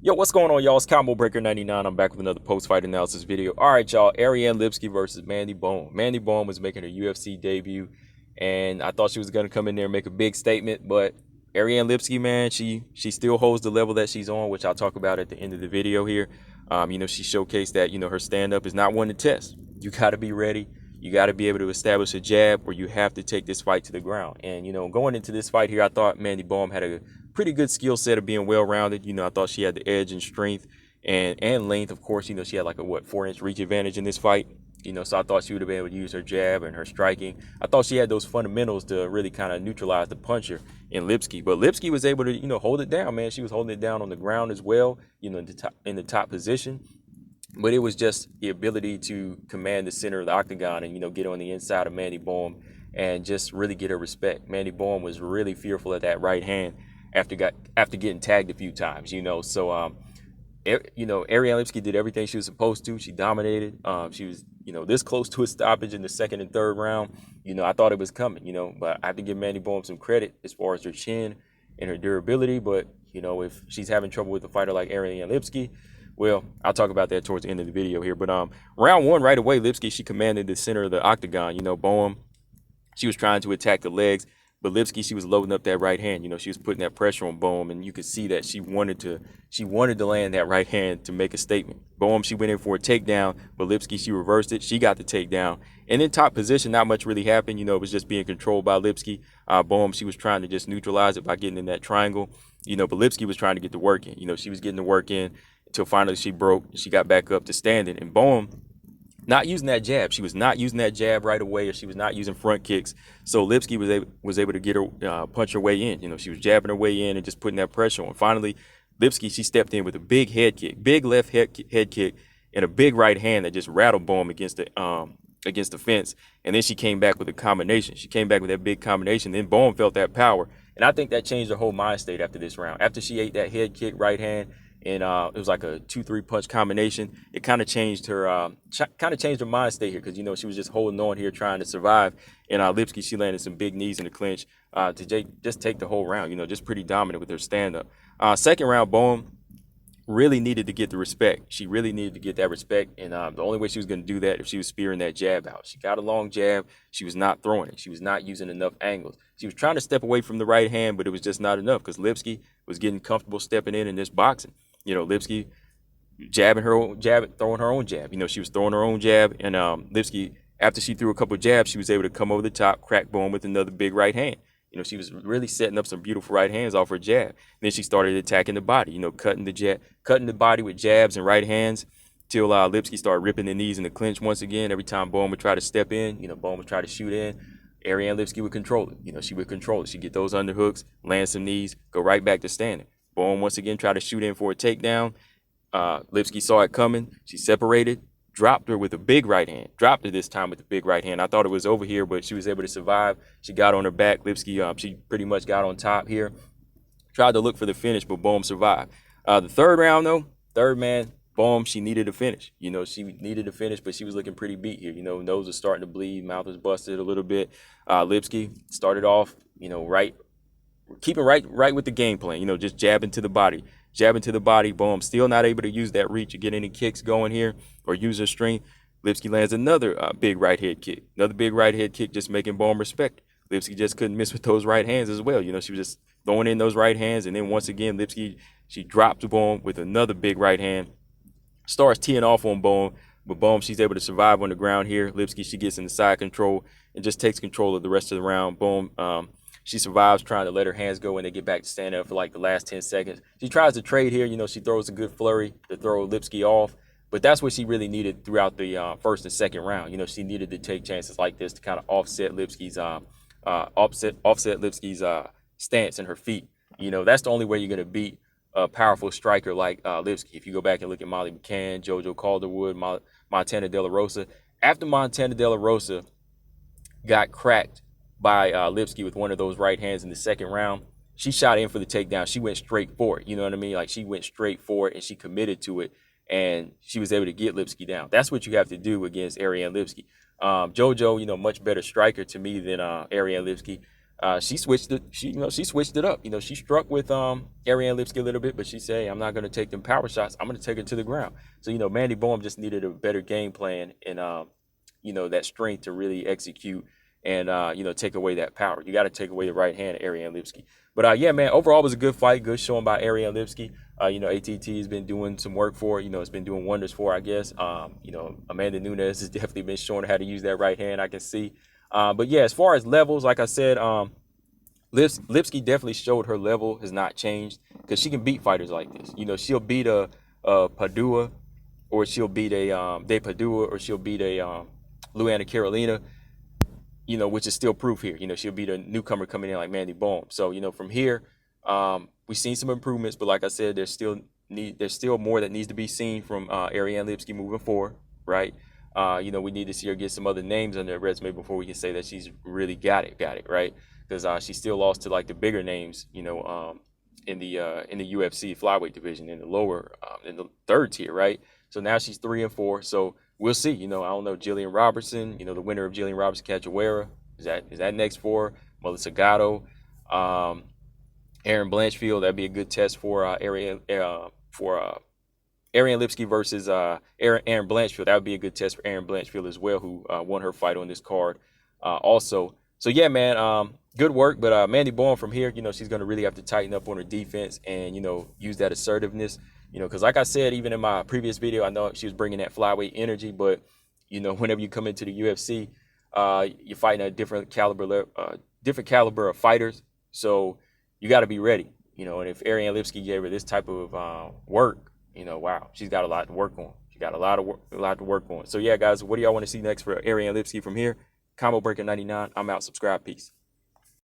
Yo, what's going on, y'all? It's Combo Breaker 99. I'm back with another post-fight analysis video. All right, y'all. Ariane Lipski versus Mandy Bohm. Mandy Bohm was making her UFC debut, and I thought she was going to come in there and make a big statement, but Ariane Lipski, man, she still holds the level that she's on, which I'll talk about at the end of the video here. She showcased that, her stand-up is not one to test. You got to be ready. You got to be able to establish a jab, or you have to take this fight to the ground. And, going into this fight here, I thought Mandy Bohm had a pretty good skill set of being well-rounded. I thought she had the edge and strength and length. Of course, she had like a 4-inch reach advantage in this fight. So I thought she would have been able to use her jab and her striking. I thought she had those fundamentals to really kind of neutralize the puncher in Lipski. But Lipski was able to, hold it down, man. She was holding it down on the ground as well, in the top position. But it was just the ability to command the center of the octagon and, get on the inside of Mandy Bohm and just really get her respect. Mandy Bohm was really fearful of that right hand after getting tagged a few times, So, Ariane Lipski did everything she was supposed to. She dominated. She was, this close to a stoppage in the second and third round. I thought it was coming, but I have to give Mandy Bohm some credit as far as her chin and her durability. But, if she's having trouble with a fighter like Ariane Lipski, well, I'll talk about that towards the end of the video here. But round one, right away, Lipski, she commanded the center of the octagon. Bohm, she was trying to attack the legs. But Lipski, she was loading up that right hand. She was putting that pressure on Bohm, and you could see that she wanted to land that right hand to make a statement. Bohm, she went in for a takedown, but Lipski, she reversed it. She got the takedown. And in top position, not much really happened. It was just being controlled by Lipski. Bohm, she was trying to just neutralize it by getting in that triangle. But Lipski was trying to get the work in. She was getting the work in until finally she broke. She got back up to standing. And Bohm, not using that jab. She was not using that jab right away, or she was not using front kicks. So Lipski was able to get her punch her way in. She was jabbing her way in and just putting that pressure on. Finally, Lipski, she stepped in with a big head kick, big left head kick, and a big right hand that just rattled Bohm against the fence. And then she came back with a combination. She came back with that big combination. Then Bohm felt that power, and I think that changed her whole mind state after this round. After she ate that head kick, right hand, and it was like a 2-3 punch combination. It kind of changed her mind state here, because she was just holding on here trying to survive. And Lipski, she landed some big knees in the clinch to just take the whole round. Just pretty dominant with her stand up. Second round, Bohm really needed to get the respect. She really needed to get that respect, and the only way she was going to do that if she was spearing that jab out. She got a long jab. She was not throwing it. She was not using enough angles. She was trying to step away from the right hand, but it was just not enough because Lipski was getting comfortable stepping in this boxing. Lipski jabbing her own jab, throwing her own jab. She was throwing her own jab, and Lipski, after she threw a couple of jabs, she was able to come over the top, crack Bohm with another big right hand. She was really setting up some beautiful right hands off her jab. And then she started attacking the body, cutting the body with jabs and right hands till Lipski started ripping the knees in the clinch once again. Every time Bohm would try to step in, Bohm would try to shoot in, Ariane Lipski would control it. She would control it. She'd get those underhooks, land some knees, go right back to standing. Bohm once again tried to shoot in for a takedown. Lipski saw it coming. She separated, dropped her with a big right hand. Dropped her this time with a big right hand. I thought it was over here, but she was able to survive. She got on her back. Lipski, she pretty much got on top here. Tried to look for the finish, but Bohm survived. The third round, though, Bohm, she needed a finish. She needed a finish, but she was looking pretty beat here. Nose was starting to bleed, mouth was busted a little bit. Lipski started off, keeping right with the game plan, just jabbing to the body. Bohm still not able to use that reach or get any kicks going here or use her strength. Lipski lands another big right head kick. Another big right head kick, just making Bohm respect. Lipski just couldn't miss with those right hands as well. She was just throwing in those right hands. And then once again, Lipski, she dropped Bohm with another big right hand. Starts teeing off on Bohm. But Bohm, she's able to survive on the ground here. Lipski, she gets in the side control and just takes control of the rest of the round. Bohm, she survives trying to let her hands go when they get back to stand up for like the last 10 seconds. She tries to trade here. She throws a good flurry to throw Lipski off. But that's what she really needed throughout the first and second round. She needed to take chances like this to kind of offset Lipski's stance and her feet. That's the only way you're going to beat a powerful striker like Lipski. If you go back and look at Molly McCann, JoJo Calderwood, Montana De La Rosa. After Montana De La Rosa got cracked by Lipski with one of those right hands in the second round, she shot in for the takedown. She went straight for it. You know what I mean? Like, she went straight for it and she committed to it, and she was able to get Lipski down. That's what you have to do against Ariane Lipski. JoJo, much better striker to me than Ariane Lipski. she switched it. She switched it up. She struck with Ariane Lipski a little bit, but she said, "I'm not going to take them power shots. I'm going to take her to the ground." So Mandy Bohm just needed a better game plan and that strength to really execute and take away that power. You got to take away the right hand of Ariane Lipski. But yeah, man, overall it was a good fight, good showing by Ariane Lipski. ATT has been doing some work for her. It's been doing wonders for her, I guess. Amanda Nunes has definitely been showing her how to use that right hand, I can see. But yeah, as far as levels, like I said, Lipski definitely showed her level has not changed because she can beat fighters like this. She'll beat a Padua, or she'll beat a De Padua, or she'll beat a Luana Carolina, which is still proof here. She'll beat a newcomer coming in like Mandy Bohm. So, from here, we've seen some improvements, but like I said, there's still more that needs to be seen from Ariane Lipski moving forward, right? We need to see her get some other names on their resume before we can say that she's really got it, right? Because she still lost to like the bigger names, in the UFC flyweight division in the lower, in the third tier, right? So now she's 3-4. So we'll see. I don't know, Jillian Robertson, the winner of Jillian Robertson Cachoeira, is that next for her? Melissa Gatto, Aaron Blanchfield. That'd be a good test for Ariane Lipski versus Aaron Blanchfield. That would be a good test for Aaron Blanchfield as well, who won her fight on this card also. So yeah, man, good work. But Mandy Bohm from here, she's going to really have to tighten up on her defense and, use that assertiveness, because like I said, even in my previous video, I know she was bringing that flyweight energy, but, whenever you come into the UFC, you're fighting a different caliber of fighters. So you got to be ready, and if Ariane Lipski gave her this type of work, wow, she's got a lot to work on. She got a lot to work on. So yeah, guys, what do y'all want to see next for Ariane Lipski from here? Combo Breaker 99. I'm out. Subscribe. Peace.